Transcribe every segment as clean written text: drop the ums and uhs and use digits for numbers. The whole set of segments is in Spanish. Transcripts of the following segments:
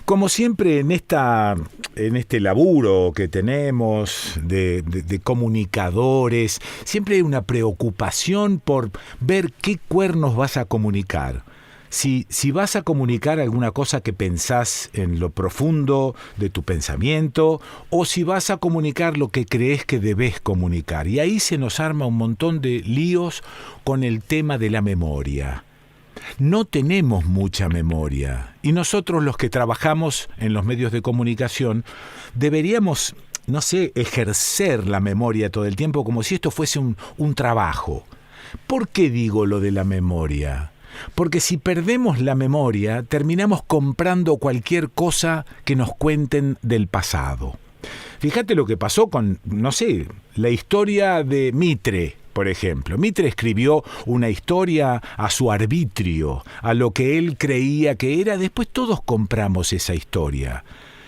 Como siempre en este laburo que tenemos de comunicadores, siempre hay una preocupación por ver qué cuernos vas a comunicar. Si vas a comunicar alguna cosa que pensás en lo profundo de tu pensamiento, o si vas a comunicar lo que crees que debes comunicar. Y ahí se nos arma un montón de líos con el tema de la memoria. No tenemos mucha memoria, y nosotros los que trabajamos en los medios de comunicación deberíamos, no sé, ejercer la memoria todo el tiempo como si esto fuese un trabajo. ¿Por qué digo lo de la memoria? Porque si perdemos la memoria, terminamos comprando cualquier cosa que nos cuenten del pasado. Fíjate lo que pasó con, no sé, la historia de Mitre, por ejemplo. Mitre escribió una historia a su arbitrio, a lo que él creía que era. Después todos compramos esa historia.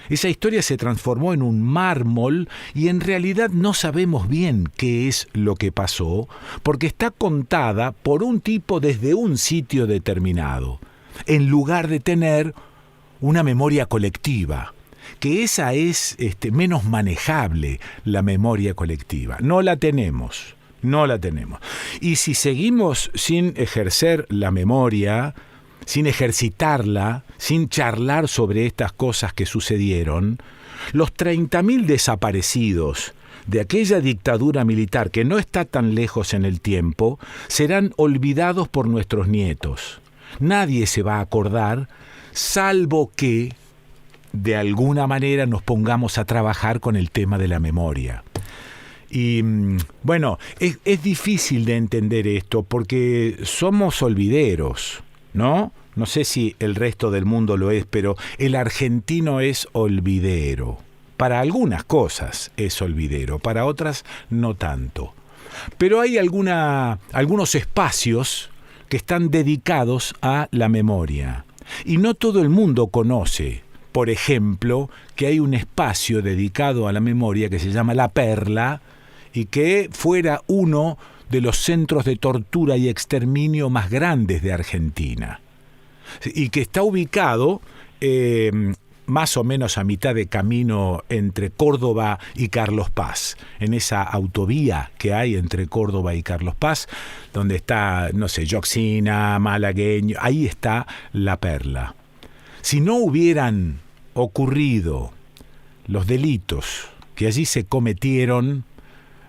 Esa historia se transformó en un mármol y en realidad no sabemos bien qué es lo que pasó, porque está contada por un tipo desde un sitio determinado, en lugar de tener una memoria colectiva, que esa es menos manejable, la memoria colectiva. No la tenemos. Y si seguimos sin ejercer la memoria, sin ejercitarla, sin charlar sobre estas cosas que sucedieron, los 30.000 desaparecidos de aquella dictadura militar que no está tan lejos en el tiempo serán olvidados por nuestros nietos. Nadie se va a acordar, salvo que de alguna manera nos pongamos a trabajar con el tema de la memoria. Y bueno, es difícil de entender esto porque somos olvideros, ¿no? No sé si el resto del mundo lo es, pero el argentino es olvidero. Para algunas cosas es olvidero, para otras no tanto. Pero hay algunos espacios que están dedicados a la memoria. Y no todo el mundo conoce, por ejemplo, que hay un espacio dedicado a la memoria que se llama La Perla y que fuera uno de los centros de tortura y exterminio más grandes de Argentina. Y que está ubicado más o menos a mitad de camino entre Córdoba y Carlos Paz, en esa autovía que hay entre Córdoba y Carlos Paz, donde está, no sé, Yoxina, Malagueño, ahí está La Perla. Si no hubieran ocurrido los delitos que allí se cometieron,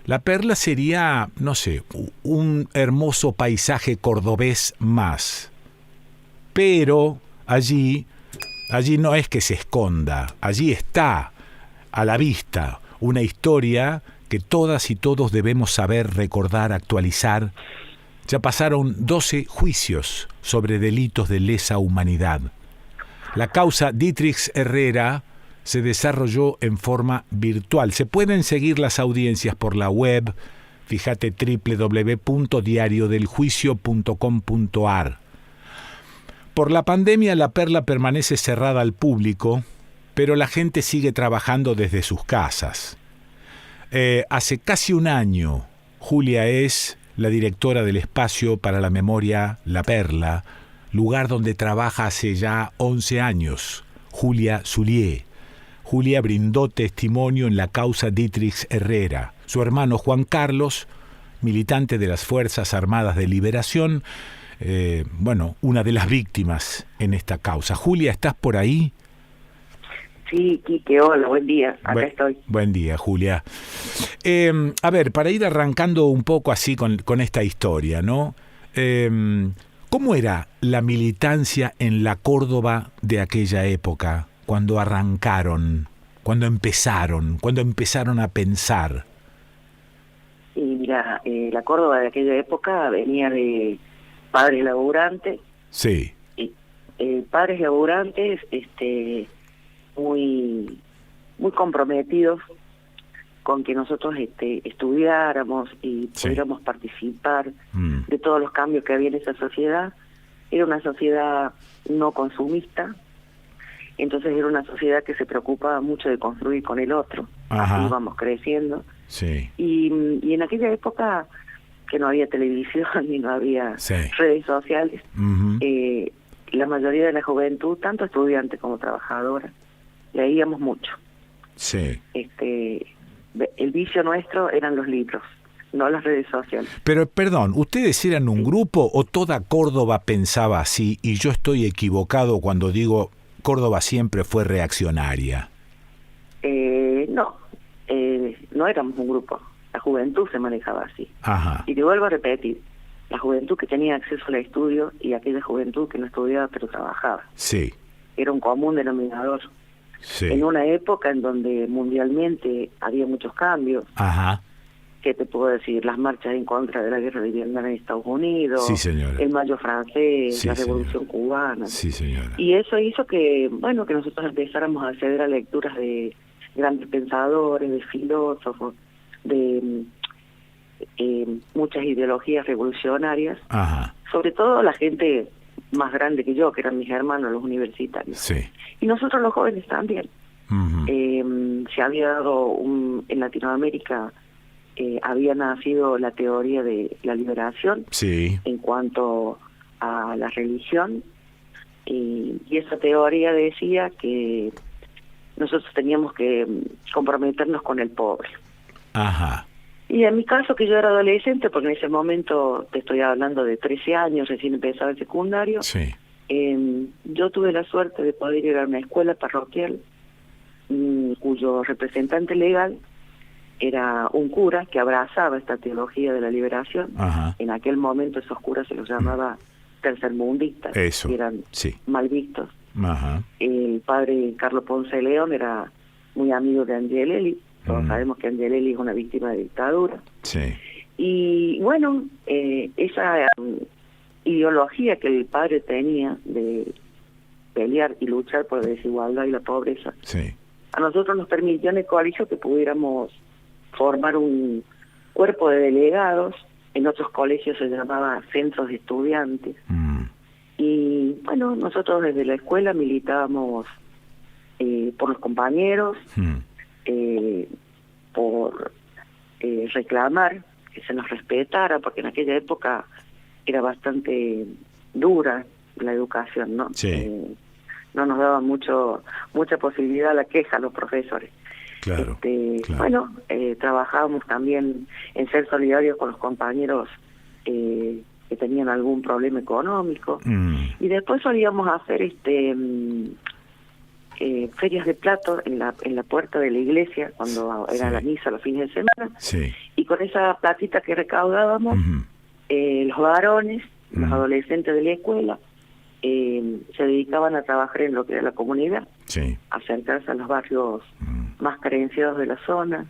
La Perla sería, no sé, un hermoso paisaje cordobés más. Pero allí no es que se esconda, allí está a la vista una historia que todas y todos debemos saber, recordar, actualizar. Ya pasaron 12 juicios sobre delitos de lesa humanidad. La causa Dietrich Herrera se desarrolló en forma virtual. Se pueden seguir las audiencias por la web, fíjate www.diariodeljuicio.com.ar. Por la pandemia, La Perla permanece cerrada al público, pero la gente sigue trabajando desde sus casas. Hace casi un año, Julia es la directora del Espacio para la Memoria La Perla, lugar donde trabaja hace ya 11 años, Julia Zulié. Julia brindó testimonio en la causa Dietrich Herrera. Su hermano Juan Carlos, militante de las Fuerzas Armadas de Liberación, una de las víctimas en esta causa. Julia, ¿estás por ahí? Sí, Quique, hola, buen día, acá estoy. Buen día, Julia. A ver, para ir arrancando un poco así con esta historia, ¿no? ¿Cómo era la militancia en la Córdoba de aquella época, cuando arrancaron, cuando empezaron a pensar? Sí, mira, la Córdoba de aquella época venía de padres laburantes. Sí. Padres laburantes, muy comprometidos con que nosotros estudiáramos y pudiéramos participar de todos los cambios que había en esa sociedad. Era una sociedad no consumista, entonces era una sociedad que se preocupaba mucho de construir con el otro. Ajá. Así íbamos creciendo. Sí. Y en aquella época que no había televisión ni no había redes sociales, la mayoría de la juventud, tanto estudiante como trabajadora, leíamos mucho. Sí. El vicio nuestro eran los libros, no las redes sociales. Pero, perdón, ¿ustedes eran un grupo o toda Córdoba pensaba así y yo estoy equivocado cuando digo Córdoba siempre fue reaccionaria? No éramos un grupo. La juventud se manejaba así. Ajá. Y te vuelvo a repetir, la juventud que tenía acceso al estudio y aquella juventud que no estudiaba pero trabajaba. Sí. Era un común denominador. Sí. En una época en donde mundialmente había muchos cambios. Ajá. ¿Qué te puedo decir? Las marchas en contra de la guerra de Vietnam en Estados Unidos, Sí, señora. el Mayo francés, Sí, la Revolución señora. cubana. Sí, señora. Y eso hizo que nosotros empezáramos a acceder a lecturas de grandes pensadores, de filósofos, de muchas ideologías revolucionarias. Ajá. Sobre todo la gente más grande que yo, que eran mis hermanos, los universitarios. Sí. Y nosotros los jóvenes también. Uh-huh. Se había dado en Latinoamérica, había nacido la teoría de la liberación. Sí. En cuanto a la religión, y esa teoría decía que nosotros teníamos que comprometernos con el pobre. Ajá. Y en mi caso, que yo era adolescente, porque en ese momento te estoy hablando de 13 años, recién empezaba el secundario, Sí. yo tuve la suerte de poder ir a una escuela parroquial cuyo representante legal era un cura que abrazaba esta teología de la liberación. Ajá. En aquel momento esos curas se los llamaba tercermundistas, Eso. que eran Sí. mal vistos. Ajá. El padre Carlos Ponce de León era muy amigo de Angelelli. Todos sabemos que Angelelli es una víctima de dictadura. Sí. Y bueno, esa ideología que el padre tenía de pelear y luchar por la desigualdad y la pobreza, Sí. a nosotros nos permitió en el colegio que pudiéramos formar un cuerpo de delegados. En otros colegios se llamaba centros de estudiantes. Y bueno, nosotros desde la escuela militábamos por los compañeros, por reclamar que se nos respetara, porque en aquella época era bastante dura la educación, ¿no? Sí. No nos daban mucha posibilidad a la queja los profesores. Claro, claro. Bueno, trabajábamos también en ser solidarios con los compañeros que tenían algún problema económico. Y después solíamos hacer ferias de platos en la puerta de la iglesia cuando era la misa los fines de semana. Sí. Y con esa platita que recaudábamos, los varones, los adolescentes de la escuela, se dedicaban a trabajar en lo que era la comunidad, Sí. acercarse a los barrios más carenciados de la zona,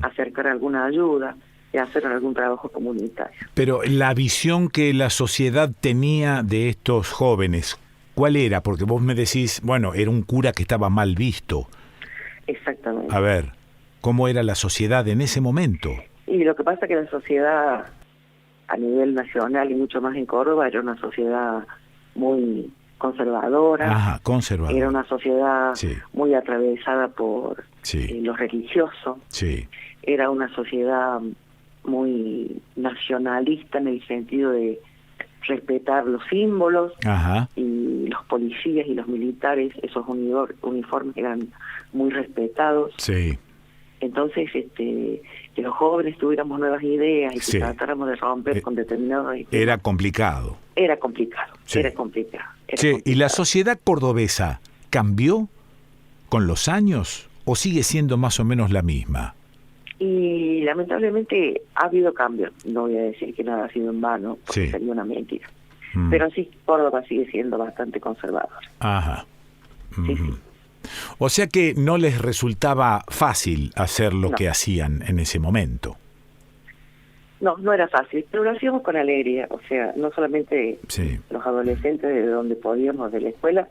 acercar alguna ayuda y hacer algún trabajo comunitario. Pero la visión que la sociedad tenía de estos jóvenes, ¿cuál era? Porque vos me decís, bueno, era un cura que estaba mal visto. Exactamente. A ver, ¿cómo era la sociedad en ese momento? Y lo que pasa es que la sociedad a nivel nacional y mucho más en Córdoba era una sociedad muy conservadora. Ajá, conservadora. Era una sociedad Sí. muy atravesada por Sí. lo religioso. Sí. Era una sociedad muy nacionalista en el sentido de respetar los símbolos. Ajá. Y los policías y los militares, esos uniformes eran muy respetados. Sí. Entonces, que los jóvenes tuviéramos nuevas ideas y que Sí. tratáramos de romper con determinados... Era complicado. Era complicado, Sí. era complicado. Che, ¿y la sociedad cordobesa cambió con los años o sigue siendo más o menos la misma? Y lamentablemente ha habido cambios. No voy a decir que nada ha sido en vano, porque Sí. sería una mentira. Pero sí, Córdoba sigue siendo bastante conservador. Ajá. Sí, sí. O sea que no les resultaba fácil hacer lo que hacían en ese momento. No era fácil, pero lo hacíamos con alegría. O sea, no solamente Sí. los adolescentes de donde podíamos de la escuela,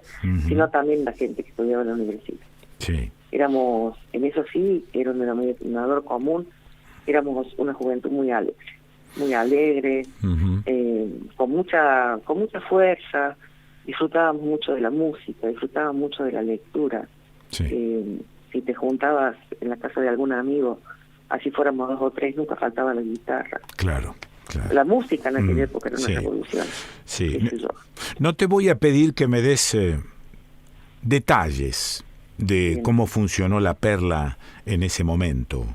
sino también la gente que estudiaba en la universidad. Sí. Éramos, en eso sí, era un denominador común, éramos una juventud muy alegre, con mucha fuerza, disfrutábamos mucho de la música, disfrutábamos mucho de la lectura. Sí. Si te juntabas en la casa de algún amigo, así fuéramos 2 o 3, nunca faltaba la guitarra. Claro. claro. La música en aquella época era una revolución. Sí. No te voy a pedir que me des detalles de cómo funcionó la Perla en ese momento.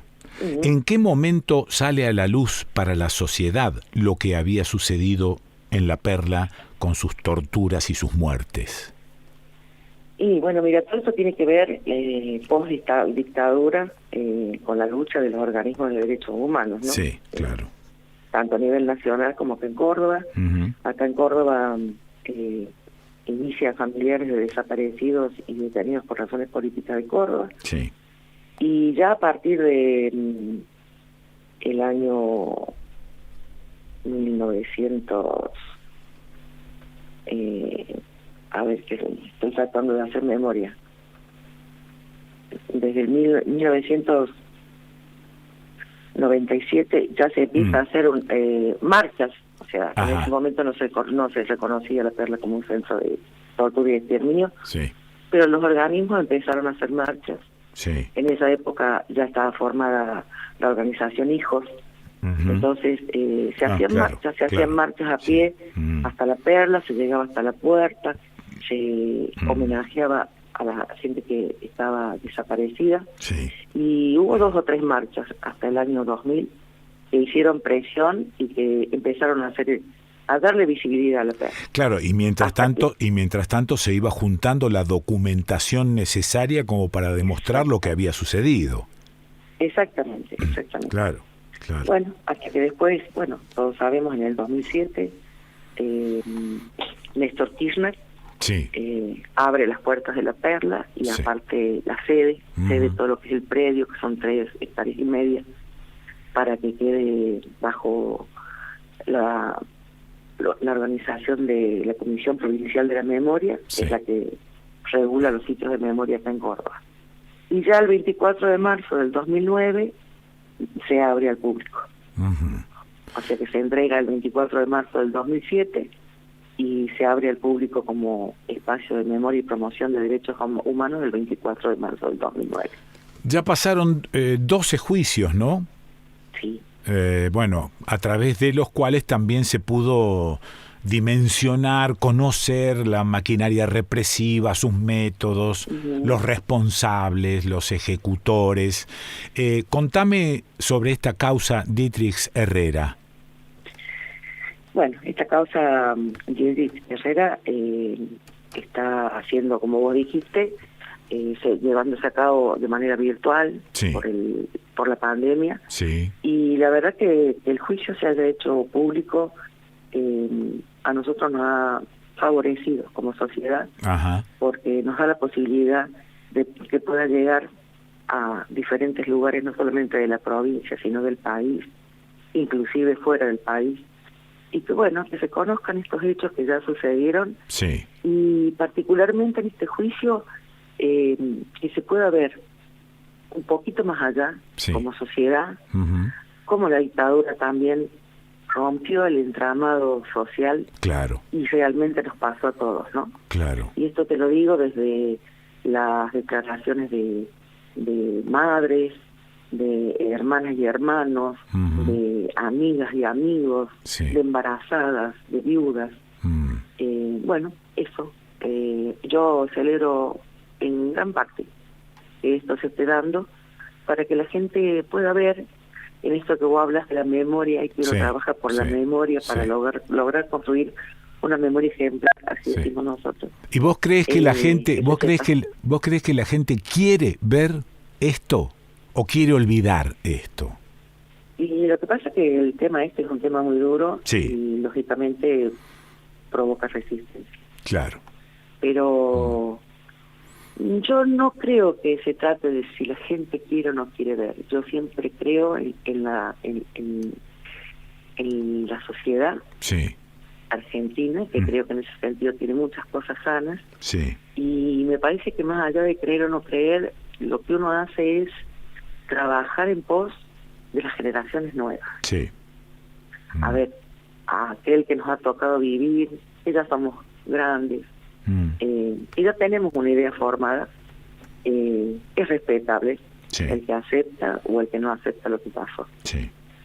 ¿En qué momento sale a la luz para la sociedad lo que había sucedido en la Perla con sus torturas y sus muertes? Y bueno, mira, todo esto tiene que ver post-dictadura con la lucha de los organismos de derechos humanos, ¿no? Sí, claro. Tanto a nivel nacional como acá en Córdoba. Acá en Córdoba inicia familiares de desaparecidos y detenidos por razones políticas de Córdoba. Sí. Y ya a partir de el año 1900, a ver, que estoy tratando de hacer memoria. Desde el 1997 ya se empieza a hacer marchas. O sea, en ese momento no se reconocía la Perla como un centro de tortura y exterminio, pero los organismos empezaron a hacer marchas. Sí. En esa época ya estaba formada la organización Hijos, entonces se hacían marchas a pie hasta la Perla, se llegaba hasta la puerta, se homenajeaba a la gente que estaba desaparecida, y hubo 2 o 3 marchas hasta el año 2000 que hicieron presión y que empezaron a darle visibilidad a la Perla. Claro, y mientras tanto se iba juntando la documentación necesaria como para demostrar lo que había sucedido. Exactamente. Claro. Bueno, hasta que después, todos sabemos, en el 2007, Néstor Kirchner abre las puertas de la Perla y aparte la cede todo lo que es el predio, que son 3,5 hectáreas, para que quede bajo la organización de la Comisión Provincial de la Memoria, que es la que regula los sitios de memoria acá en Córdoba. Y ya el 24 de marzo del 2009 se abre al público. O sea que se entrega el 24 de marzo del 2007 y se abre al público como espacio de memoria y promoción de derechos humanos el 24 de marzo del 2009. Ya pasaron 12 juicios, ¿no? Sí. A través de los cuales también se pudo dimensionar, conocer la maquinaria represiva, sus métodos, los responsables, los ejecutores. Contame sobre esta causa Dietrich Herrera. Bueno, esta causa Dietrich Herrera está haciendo, como vos dijiste, llevándose a cabo de manera virtual por la pandemia. Y la verdad que el juicio se haya hecho público a nosotros nos ha favorecido como sociedad, porque nos da la posibilidad de que pueda llegar a diferentes lugares, no solamente de la provincia, sino del país, inclusive fuera del país, y que se conozcan estos hechos que ya sucedieron, y particularmente en este juicio que se pueda ver un poquito más allá como sociedad, como la dictadura también rompió el entramado social y realmente nos pasó a todos, ¿no? Y esto te lo digo desde las declaraciones de madres, de hermanas y hermanos, de amigas y amigos, de embarazadas, de viudas. Eso. Yo celebro en gran parte que esto se esté dando para que la gente pueda ver en esto que vos hablas de la memoria, y quiero trabajar por la memoria para lograr construir una memoria ejemplar, así decimos nosotros. ¿Y vos crees que la gente, vos crees que la gente quiere ver esto o quiere olvidar esto? Y lo que pasa es que el tema es un tema muy duro y lógicamente provoca resistencia. Claro. Pero yo no creo que se trate de si la gente quiere o no quiere ver. Yo siempre creo en la sociedad argentina, que creo que en ese sentido tiene muchas cosas sanas. Y me parece que más allá de creer o no creer, lo que uno hace es trabajar en pos de las generaciones nuevas. A ver, a aquel que nos ha tocado vivir, que ya somos grandes, y ya tenemos una idea formada, es respetable el que acepta o el que no acepta lo que pasó.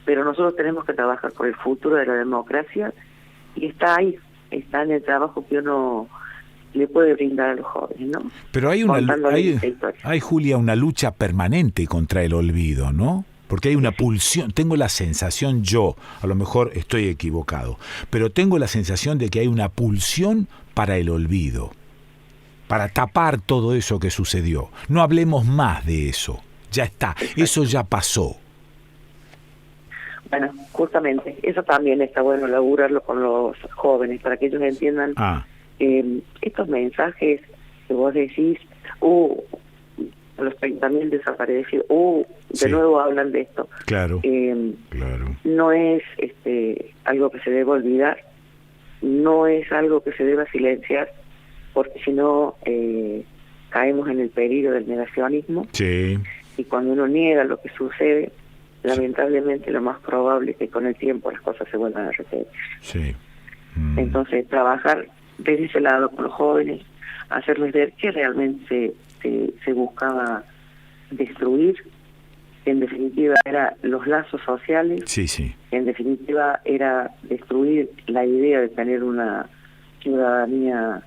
pero nosotros tenemos que trabajar por el futuro de la democracia y está ahí, está en el trabajo que uno le puede brindar a los jóvenes, ¿no? Pero hay, Julia, una lucha permanente contra el olvido, ¿no? Porque hay una pulsión, tengo la sensación yo, a lo mejor estoy equivocado, pero tengo la sensación de que hay una pulsión para el olvido, para tapar todo eso que sucedió. No hablemos más de eso, ya está, eso ya pasó. Bueno, justamente, eso también está bueno laburarlo con los jóvenes, para que ellos entiendan estos mensajes que vos decís, los 30.000 desaparecidos, de nuevo hablan de esto. Claro, claro. No es algo que se deba olvidar, no es algo que se deba silenciar, porque si no caemos en el peligro del negacionismo. Sí. Y cuando uno niega lo que sucede, lamentablemente lo más probable es que con el tiempo las cosas se vuelvan a repetir. Sí. Entonces, trabajar desde ese lado con los jóvenes, hacerles ver que realmente se buscaba destruir, que en definitiva era los lazos sociales, sí. que en definitiva era destruir la idea de tener una ciudadanía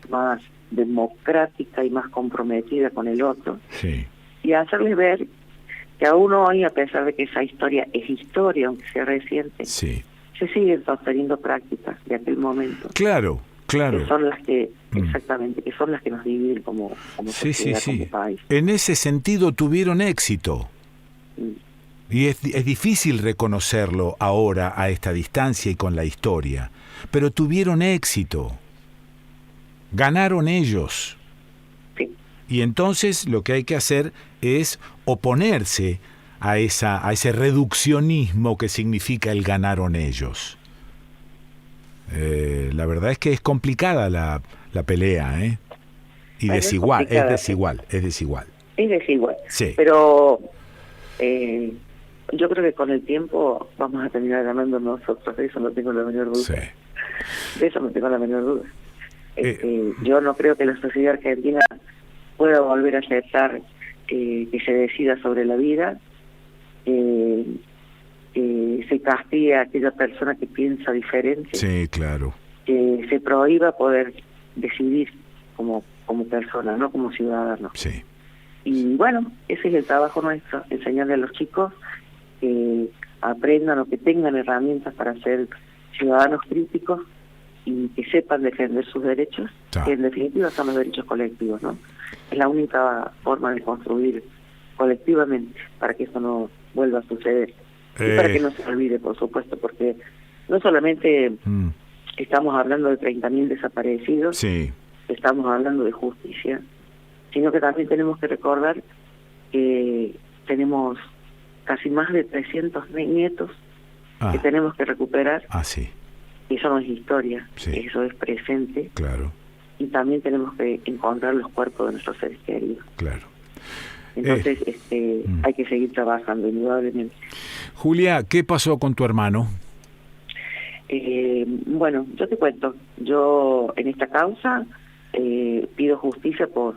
más democrática y más comprometida con el otro, sí. Y hacerles ver que aún hoy, a pesar de que esa historia es historia, aunque sea reciente, sí, se siguen sosteniendo prácticas de aquel momento. Claro. Que son las que, exactamente, que son las que nos dividen como sociedad, como país. En ese sentido tuvieron éxito. Y es difícil reconocerlo ahora a esta distancia y con la historia. Pero tuvieron éxito. Ganaron ellos. Sí. Y entonces lo que hay que hacer es oponerse a ese reduccionismo que significa el ganaron ellos. La verdad es que es complicada la pelea, ¿eh? Y bueno, desigual, es desigual. Es desigual, sí. Pero yo creo que con el tiempo vamos a terminar ganando nosotros, de eso no tengo la menor duda. Sí. De eso no tengo la menor duda. Yo no creo que la sociedad argentina pueda volver a aceptar que se decida sobre la vida, se castiga a aquella persona que piensa diferente. Sí, claro. Que se prohíba poder decidir como persona, no como ciudadano. Sí. Y bueno, ese es el trabajo nuestro, enseñarle a los chicos que aprendan o que tengan herramientas para ser ciudadanos críticos y que sepan defender sus derechos, que en definitiva son los derechos colectivos, ¿no? Es la única forma de construir colectivamente para que eso no vuelva a suceder. Y para que no se olvide, por supuesto, porque no solamente estamos hablando de 30.000 desaparecidos, sí, estamos hablando de justicia, sino que también tenemos que recordar que tenemos casi más de 300 nietos que tenemos que recuperar. Sí. Eso no es historia, sí, eso es presente. Claro. Y también tenemos que encontrar los cuerpos de nuestros seres queridos. Claro. Entonces hay que seguir trabajando, indudablemente. Julia, ¿qué pasó con tu hermano? Bueno, yo te cuento. Yo en esta causa pido justicia por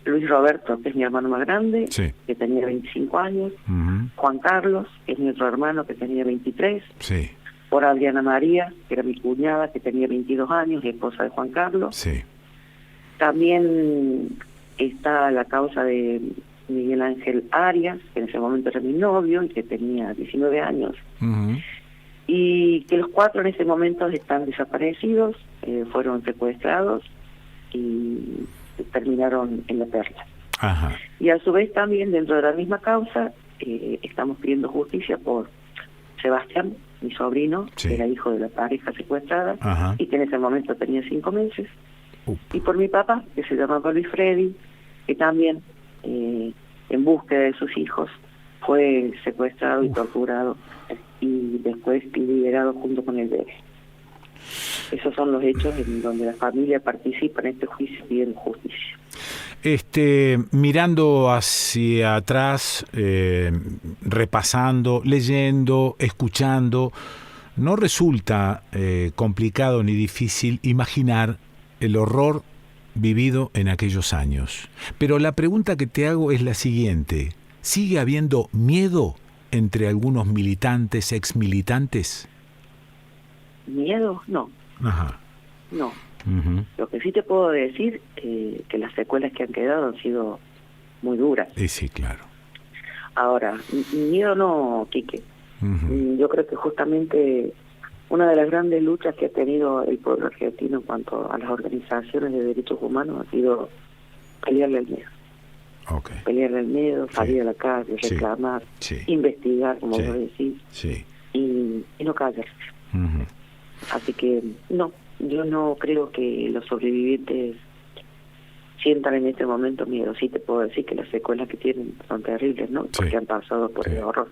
Luis Roberto, que es mi hermano más grande, sí, que tenía 25 años, Juan Carlos, que es mi otro hermano, que tenía 23, sí, por Adriana María, que era mi cuñada, que tenía 22 años, y esposa de Juan Carlos. Sí. También está la causa de Miguel Ángel Arias, que en ese momento era mi novio y que tenía 19 años. Y que los 4 en ese momento están desaparecidos, fueron secuestrados y terminaron en La Perla. Ajá. Y a su vez también dentro de la misma causa estamos pidiendo justicia por Sebastián, mi sobrino, sí, que era hijo de la pareja secuestrada, ajá, y que en ese momento tenía 5 meses. Y por mi papá, que se llamaba Luis Freddy, que también en búsqueda de sus hijos fue secuestrado y torturado y después liberado junto con el bebé. Esos son los hechos en donde la familia participa en este juicio pidiendo justicia. Mirando hacia atrás, repasando, leyendo, escuchando, no resulta complicado ni difícil imaginar el horror vivido en aquellos años. Pero la pregunta que te hago es la siguiente: ¿sigue habiendo miedo entre algunos militantes, exmilitantes? ¿Miedo? No. Ajá. No. Uh-huh. Lo que sí te puedo decir que las secuelas que han quedado han sido muy duras. Sí, claro. Ahora, miedo no, Quique. Uh-huh. Yo creo que justamente una de las grandes luchas que ha tenido el pueblo argentino en cuanto a las organizaciones de derechos humanos ha sido pelearle al miedo. Okay. Pelearle al miedo, salir a la calle, reclamar, investigar, como vos decís, y no callarse. Uh-huh. Así que no, yo no creo que los sobrevivientes sientan en este momento miedo. Sí te puedo decir que las secuelas que tienen son terribles, ¿no? Porque han pasado por el horror.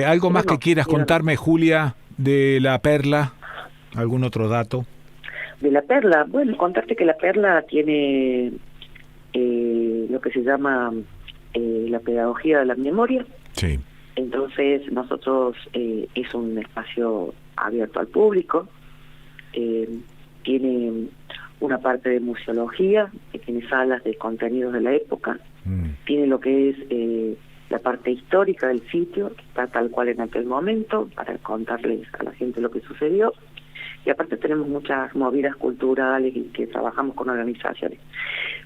¿Algo más que quieras contarme, Julia, de La Perla? ¿Algún otro dato? De La Perla, bueno, contarte que La Perla tiene lo que se llama la pedagogía de la memoria. Sí. Entonces nosotros es un espacio abierto al público, tiene una parte de museología, que tiene salas de contenidos de la época, tiene lo que es la parte histórica del sitio, que está tal cual en aquel momento, para contarles a la gente lo que sucedió, y aparte tenemos muchas movidas culturales y que trabajamos con organizaciones.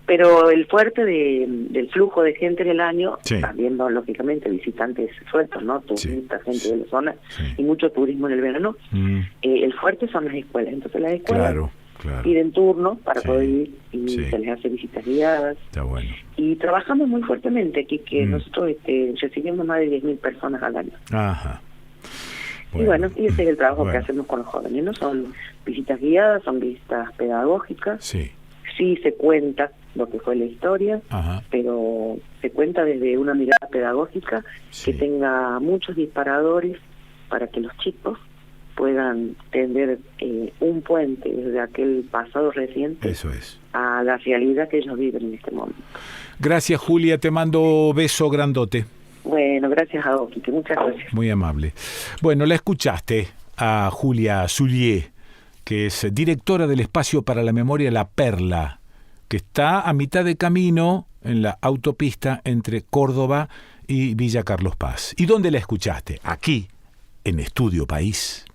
Pero el fuerte del flujo de gente en el año, también lógicamente visitantes sueltos, ¿no? Turistas, gente de la zona, y mucho turismo en el verano. El fuerte son las escuelas. Entonces las escuelas piden turnos para poder ir y se les hace visitas guiadas. Está bueno. Y trabajamos muy fuertemente aquí, que nosotros recibimos más de 10.000 personas al año. Ajá. Bueno, y ese es el trabajo que hacemos con los jóvenes, ¿no? Son visitas guiadas, son visitas pedagógicas. Sí se cuenta lo que fue la historia, pero se cuenta desde una mirada pedagógica que tenga muchos disparadores para que los chicos puedan tender un puente desde aquel pasado reciente a la realidad que ellos viven en este momento. Gracias, Julia, te mando beso grandote. Bueno, gracias a vos, Quique, muchas gracias. Muy amable. Bueno, la escuchaste a Julia Soulier, que es directora del Espacio para la Memoria La Perla, que está a mitad de camino en la autopista entre Córdoba y Villa Carlos Paz. ¿Y dónde la escuchaste? Aquí, en Estudio País.